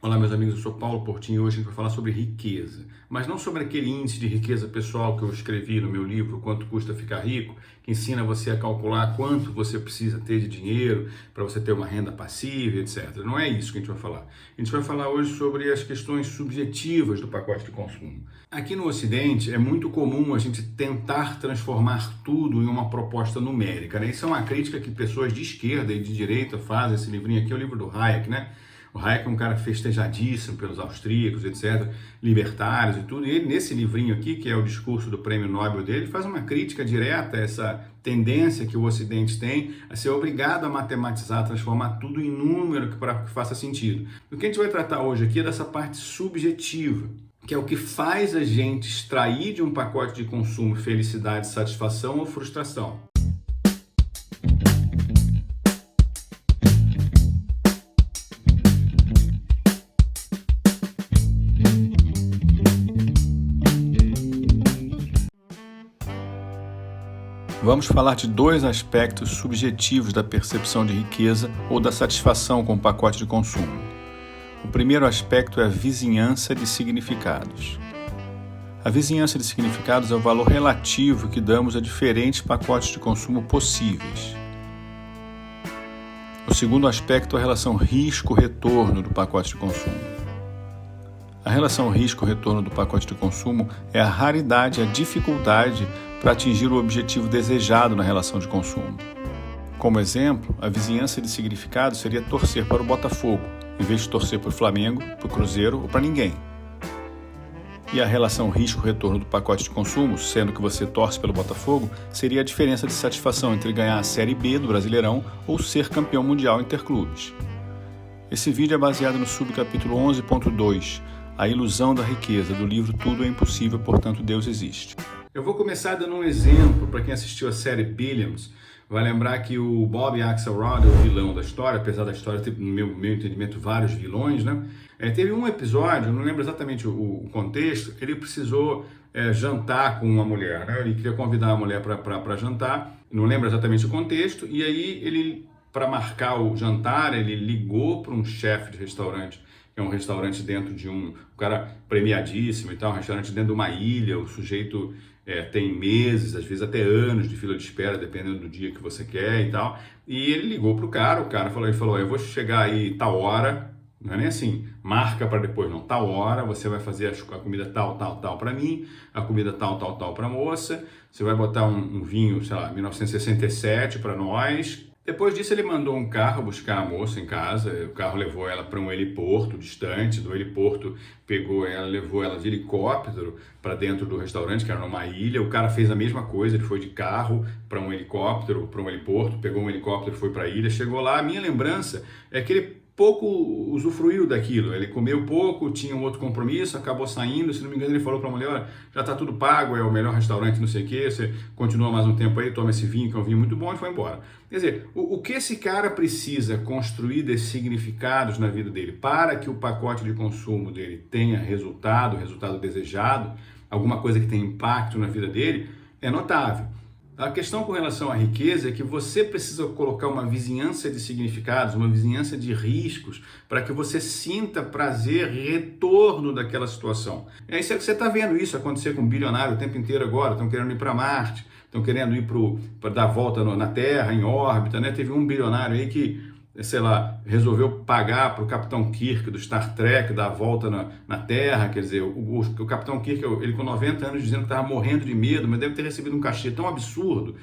Olá, meus amigos, eu sou Paulo Portinho e hoje a gente vai falar sobre riqueza, mas não sobre aquele índice de riqueza pessoal que eu escrevi no meu livro, Quanto Custa Ficar Rico, que ensina você a calcular quanto você precisa ter de dinheiro para você ter uma renda passiva, etc. Não é isso que a gente vai falar. A gente vai falar hoje sobre as questões subjetivas do pacote de consumo. Aqui no Ocidente é muito comum a gente tentar transformar tudo em uma proposta numérica, né? Isso é uma crítica que pessoas de esquerda e de direita fazem. Esse livrinho aqui é o livro do Hayek, né? O Hayek é um cara festejadíssimo pelos austríacos, etc., libertários e tudo. E ele, nesse livrinho aqui, que é o discurso do prêmio Nobel dele, faz uma crítica direta a essa tendência que o Ocidente tem a ser obrigado a matematizar, a transformar tudo em número para que faça sentido. O que a gente vai tratar hoje aqui é dessa parte subjetiva, que é o que faz a gente extrair de um pacote de consumo felicidade, satisfação ou frustração. Vamos falar de dois aspectos subjetivos da percepção de riqueza ou da satisfação com o pacote de consumo. O primeiro aspecto é a vizinhança de significados. A vizinhança de significados é o valor relativo que damos a diferentes pacotes de consumo possíveis. O segundo aspecto é a relação risco-retorno do pacote de consumo. A relação risco-retorno do pacote de consumo é a raridade e a dificuldade para atingir o objetivo desejado na relação de consumo. Como exemplo, a vizinhança de significado seria torcer para o Botafogo, em vez de torcer para o Flamengo, para o Cruzeiro ou para ninguém. E a relação risco-retorno do pacote de consumo, sendo que você torce pelo Botafogo, seria a diferença de satisfação entre ganhar a Série B do Brasileirão ou ser campeão mundial interclubes. Esse vídeo é baseado no subcapítulo 11.2, A Ilusão da Riqueza, do livro Tudo é Impossível, Portanto Deus Existe. Eu vou começar dando um exemplo para quem assistiu a série Billions. Vai lembrar que o Bob Axelrod é o vilão da história, apesar da história ter, no meu entendimento, vários vilões, né? Teve um episódio, não lembro exatamente o contexto, ele precisou jantar com uma mulher, né? Ele queria convidar a mulher para jantar, não lembro exatamente o contexto, e aí ele, para marcar o jantar, ele ligou para um chefe de restaurante, que é um restaurante dentro de um cara premiadíssimo e tal, um restaurante dentro de uma ilha, o sujeito tem meses, às vezes até anos de fila de espera, dependendo do dia que você quer e tal. E ele ligou pro cara, ele falou, eu vou chegar aí tal hora, não é nem assim, marca para depois, não, tal hora, você vai fazer a comida tal para mim, a comida tal para a moça, você vai botar um vinho, sei lá, 1967 para nós. Depois disso ele mandou um carro buscar a moça em casa, o carro levou ela para um heliporto distante, do heliporto pegou ela, levou ela de helicóptero para dentro do restaurante, que era numa ilha. O cara fez a mesma coisa, ele foi de carro para um helicóptero, para um heliporto, pegou um helicóptero e foi para a ilha, chegou lá. A minha lembrança é que ele pouco usufruiu daquilo, ele comeu pouco, tinha um outro compromisso, acabou saindo, se não me engano ele falou para a mulher, olha, já está tudo pago, é o melhor restaurante, não sei o que, você continua mais um tempo aí, toma esse vinho, que é um vinho muito bom, e foi embora. Quer dizer, o que esse cara precisa construir de significados na vida dele para que o pacote de consumo dele tenha resultado desejado, alguma coisa que tenha impacto na vida dele, é notável. A questão com relação à riqueza é que você precisa colocar uma vizinhança de significados, uma vizinhança de riscos, para que você sinta prazer, retorno daquela situação. É isso que você está vendo isso acontecer com bilionário o tempo inteiro agora, estão querendo ir para Marte, estão querendo ir para dar volta na Terra, em órbita, né? Teve um bilionário aí que, sei lá, resolveu pagar para o Capitão Kirk do Star Trek dar a volta na Terra, quer dizer, o Capitão Kirk, ele com 90 anos dizendo que estava morrendo de medo, mas deve ter recebido um cachê tão absurdo.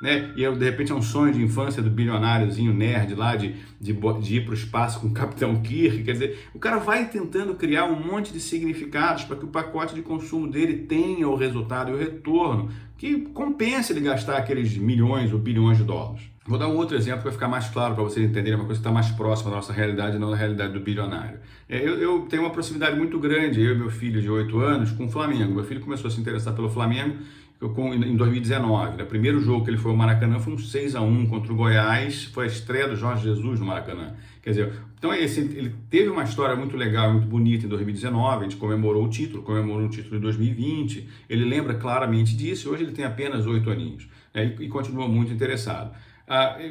Né? E de repente é um sonho de infância do bilionáriozinho nerd lá de ir para o espaço com o Capitão Kirk. Quer dizer, o cara vai tentando criar um monte de significados para que o pacote de consumo dele tenha o resultado e o retorno que compense ele gastar aqueles milhões ou bilhões de dólares. Vou dar um outro exemplo para ficar mais claro para vocês entenderem, uma coisa que está mais próxima da nossa realidade e não da realidade do bilionário. Eu tenho uma proximidade muito grande, eu e meu filho de 8 anos, com o Flamengo. Meu filho começou a se interessar pelo Flamengo em 2019, né? O primeiro jogo que ele foi ao Maracanã foi um 6-1 contra o Goiás, foi a estreia do Jorge Jesus no Maracanã. Quer dizer, então ele teve uma história muito legal, muito bonita em 2019, a gente comemorou o título em 2020, ele lembra claramente disso, e hoje ele tem apenas 8 aninhos, né, e continua muito interessado.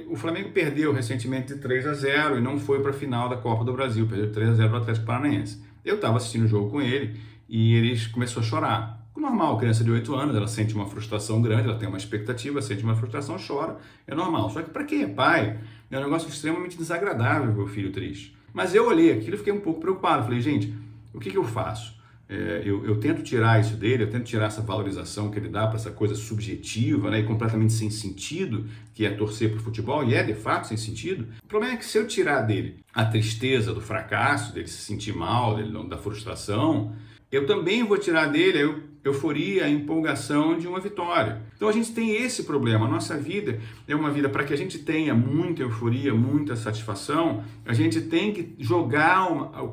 O Flamengo perdeu recentemente de 3-0 e não foi para a final da Copa do Brasil, perdeu 3-0 para o Atlético Paranaense. Eu estava assistindo o jogo com ele e ele começou a chorar. Normal, criança de 8 anos, ela sente uma frustração grande, ela tem uma expectativa, sente uma frustração, chora, é normal. Só que para quem é pai, é um negócio extremamente desagradável ver o filho triste. Mas eu olhei aquilo e fiquei um pouco preocupado, falei, gente, o que eu faço? Eu tento tirar isso dele, eu tento tirar essa valorização que ele dá para essa coisa subjetiva, né, e completamente sem sentido, que é torcer para o futebol, e é de fato sem sentido. O problema é que se eu tirar dele a tristeza do fracasso, dele se sentir mal, da frustração, eu também vou tirar dele a euforia, a empolgação de uma vitória. Então a gente tem esse problema. A nossa vida é uma vida, para que a gente tenha muita euforia, muita satisfação, a gente tem que jogar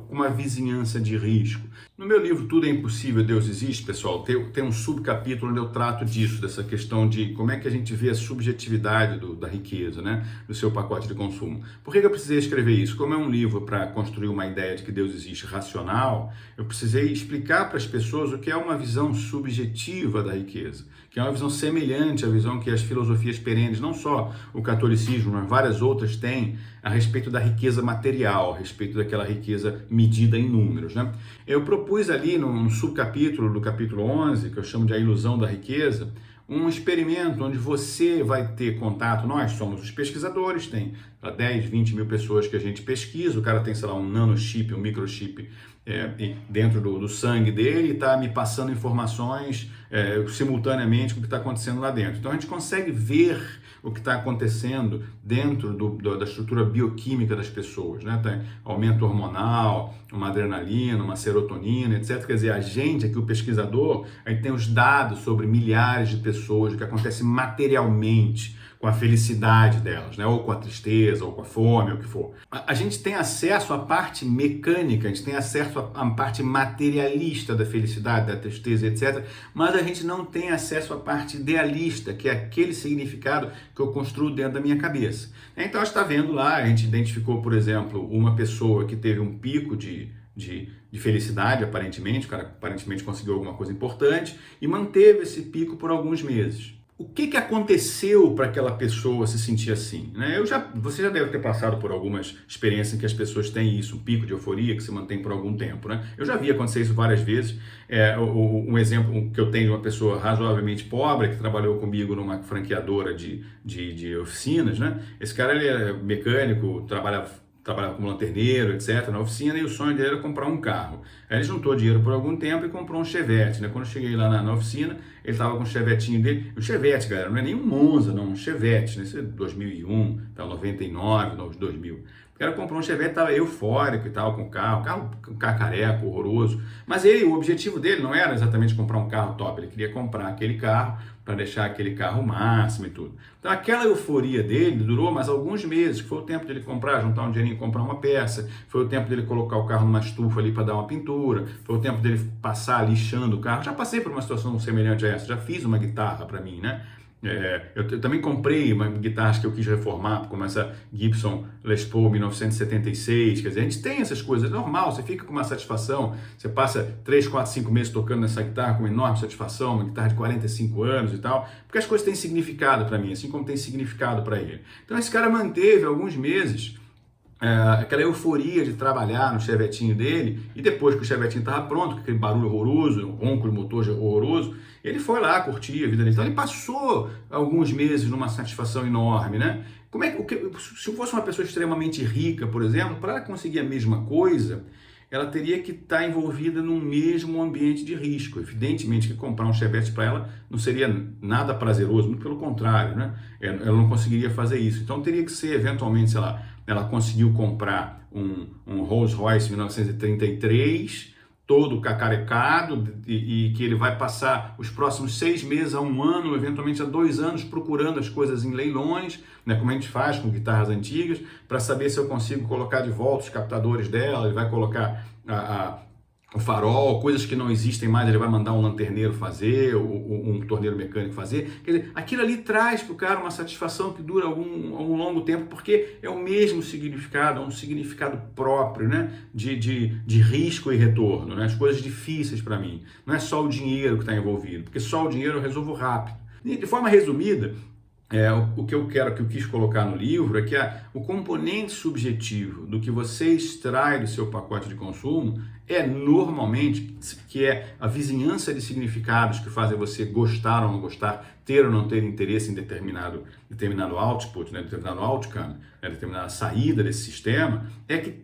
uma vizinhança de risco. No meu livro Tudo é Impossível, Deus Existe, pessoal, tem um subcapítulo onde eu trato disso, dessa questão de como é que a gente vê a subjetividade da riqueza, né, do seu pacote de consumo. Por que eu precisei escrever isso? Como é um livro para construir uma ideia de que Deus existe racional, eu precisei explicar para as pessoas o que é uma visão subjetiva da riqueza, que é uma visão semelhante à visão que as filosofias perenes, não só o catolicismo, mas várias outras têm a respeito da riqueza material, a respeito daquela riqueza medida em números, né? Eu propus ali num subcapítulo do capítulo 11, que eu chamo de A Ilusão da Riqueza, um experimento onde você vai ter contato, nós somos os pesquisadores, tem 10, 20 mil pessoas que a gente pesquisa, o cara tem, sei lá, um nanochip, um microchip dentro do sangue dele e está me passando informações simultaneamente com o que está acontecendo lá dentro. Então a gente consegue ver o que está acontecendo dentro da estrutura bioquímica das pessoas, né? Tem aumento hormonal, uma adrenalina, uma serotonina, etc. Quer dizer, a gente aqui, o pesquisador, a gente tem os dados sobre milhares de pessoas, o que acontece materialmente com a felicidade delas, né? Ou com a tristeza, ou com a fome, ou o que for. A gente tem acesso à parte mecânica, a gente tem acesso à parte materialista da felicidade, da tristeza, etc. Mas a gente não tem acesso à parte idealista, que é aquele significado que eu construo dentro da minha cabeça. Então, a gente está vendo lá, a gente identificou, por exemplo, uma pessoa que teve um pico de felicidade, aparentemente, o cara aparentemente conseguiu alguma coisa importante e manteve esse pico por alguns meses. O que aconteceu para aquela pessoa se sentir assim? Né? Você já deve ter passado por algumas experiências em que as pessoas têm isso, um pico de euforia que se mantém por algum tempo. Né? Eu já vi acontecer isso várias vezes. Um exemplo que eu tenho de uma pessoa razoavelmente pobre que trabalhou comigo numa franqueadora de oficinas. Né? Esse cara ele é mecânico, trabalhava como lanterneiro, etc., na oficina, e o sonho dele era comprar um carro. Aí ele juntou dinheiro por algum tempo e comprou um Chevette, né? Quando eu cheguei lá na oficina, ele estava com o Chevetinho dele. O Chevette, galera, não é nem um Monza, não, um Chevette, né? Isso é 2001, tá, 99, 2000. O cara comprou um Chevette, estava eufórico e tal, com o carro cacareco, horroroso. Mas o objetivo dele não era exatamente comprar um carro top, ele queria comprar aquele carro para deixar aquele carro máximo e tudo. Então aquela euforia dele durou mais alguns meses, que foi o tempo dele comprar, juntar um dinheirinho e comprar uma peça, foi o tempo dele colocar o carro numa estufa ali para dar uma pintura, foi o tempo dele passar lixando o carro. Já passei por uma situação semelhante a essa, já fiz uma guitarra para mim, né? Eu também comprei uma guitarra que eu quis reformar, como essa Gibson Les Paul 1976, quer dizer, a gente tem essas coisas, é normal, você fica com uma satisfação, você passa 3, 4, 5 meses tocando nessa guitarra com uma enorme satisfação, uma guitarra de 45 anos e tal, porque as coisas têm significado para mim, assim como tem significado para ele. Então esse cara manteve alguns meses aquela euforia de trabalhar no chevetinho dele, e depois que o chevetinho estava pronto, com aquele barulho horroroso, ronco do motor horroroso, ele foi lá curtir a vida dele. Então ele passou alguns meses numa satisfação enorme, né? Se fosse uma pessoa extremamente rica, por exemplo, para ela conseguir a mesma coisa, ela teria que estar envolvida num mesmo ambiente de risco. Evidentemente que comprar um Chevette para ela não seria nada prazeroso, muito pelo contrário, né? Ela não conseguiria fazer isso. Então teria que ser, eventualmente, sei lá, ela conseguiu comprar um Rolls Royce 1933, todo cacarecado, e que ele vai passar os próximos 6 meses a 1 ano, eventualmente a 2 anos, procurando as coisas em leilões, né, como a gente faz com guitarras antigas, para saber se eu consigo colocar de volta os captadores dela. Ele vai colocar o farol, coisas que não existem mais, ele vai mandar um lanterneiro fazer, ou um torneiro mecânico fazer. Quer dizer, aquilo ali traz para o cara uma satisfação que dura algum longo tempo, porque é o mesmo significado, é um significado próprio, né? de risco e retorno, né? As coisas difíceis para mim. Não é só o dinheiro que está envolvido, porque só o dinheiro eu resolvo rápido. E, de forma resumida, o que eu quis colocar no livro é que o componente subjetivo do que você extrai do seu pacote de consumo é normalmente, que é a vizinhança de significados que fazem você gostar ou não gostar, ter ou não ter interesse em determinado output, né, determinado outcome, né, determinada saída desse sistema, é que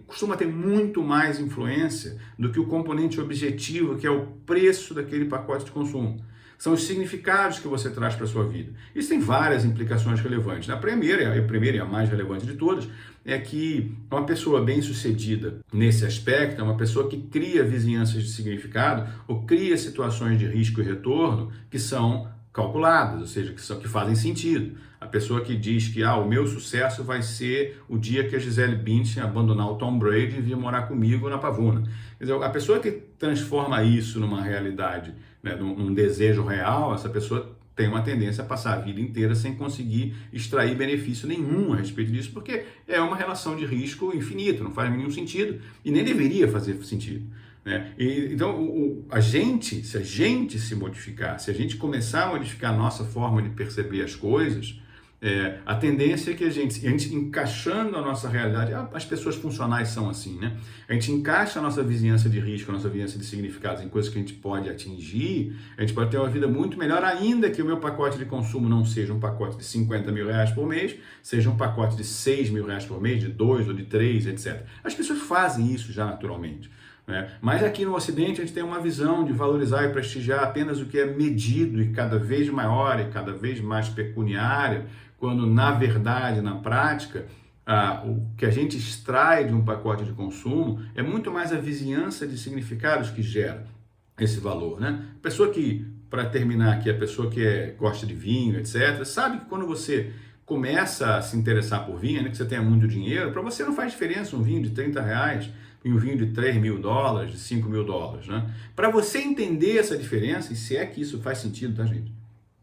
costuma ter muito mais influência do que o componente objetivo, que é o preço daquele pacote de consumo. São os significados que você traz para a sua vida. Isso tem várias implicações relevantes. A primeira e a mais relevante de todas é que uma pessoa bem-sucedida nesse aspecto é uma pessoa que cria vizinhanças de significado ou cria situações de risco e retorno que são calculadas, ou seja, que fazem sentido. A pessoa que diz que o meu sucesso vai ser o dia que a Gisele Bündchen abandonar o Tom Brady e vir morar comigo na Pavuna. Quer dizer, a pessoa que transforma isso numa realidade, né, num desejo real, essa pessoa tem uma tendência a passar a vida inteira sem conseguir extrair benefício nenhum a respeito disso, porque é uma relação de risco infinito, não faz nenhum sentido e nem deveria fazer sentido. Né? Então, se a gente se modificar, se a gente começar a modificar a nossa forma de perceber as coisas, a tendência é que a gente encaixando a nossa realidade, as pessoas funcionais são assim, né? A gente encaixa a nossa vizinhança de risco, a nossa vizinhança de significados em coisas que a gente pode atingir, a gente pode ter uma vida muito melhor, ainda que o meu pacote de consumo não seja um pacote de 50 mil reais por mês, seja um pacote de 6 mil reais por mês, de 2 ou de 3, etc. As pessoas fazem isso já naturalmente. Mas aqui no Ocidente a gente tem uma visão de valorizar e prestigiar apenas o que é medido e cada vez maior e cada vez mais pecuniário, quando na verdade, na prática, o que a gente extrai de um pacote de consumo é muito mais a vizinhança de significados que gera esse valor, né? A pessoa que, para terminar aqui, a pessoa que gosta de vinho, etc., sabe que quando você começa a se interessar por vinho, né, que você tenha muito dinheiro, para você não faz diferença um vinho de 30 reais e um vinho de 3 mil dólares, de 5 mil dólares, né? Para você entender essa diferença, e se é que isso faz sentido, tá, gente?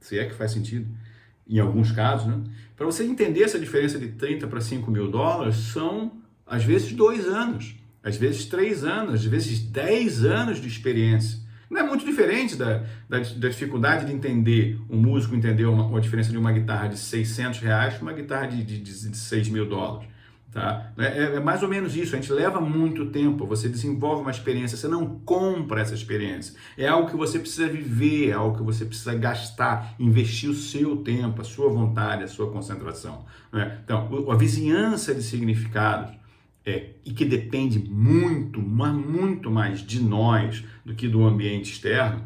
Se é que faz sentido, em alguns casos, né? Para você entender essa diferença de 30 para 5 mil dólares, são, às vezes, 2 anos, às vezes 3 anos, às vezes 10 anos de experiência. Não é muito diferente da dificuldade de entender, um músico entender uma diferença de uma guitarra de 600 reais para uma guitarra de 6 mil dólares. Tá? É mais ou menos isso, a gente leva muito tempo, você desenvolve uma experiência, você não compra essa experiência, é algo que você precisa viver, é algo que você precisa gastar, investir o seu tempo, a sua vontade, a sua concentração. Né? Então, a vizinhança de significados, e que depende muito, mas muito mais de nós do que do ambiente externo,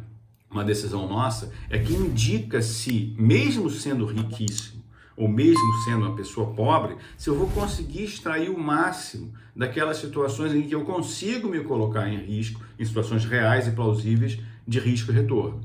uma decisão nossa, é que indica se, mesmo sendo riquíssimo, ou mesmo sendo uma pessoa pobre, se eu vou conseguir extrair o máximo daquelas situações em que eu consigo me colocar em risco, em situações reais e plausíveis de risco e retorno.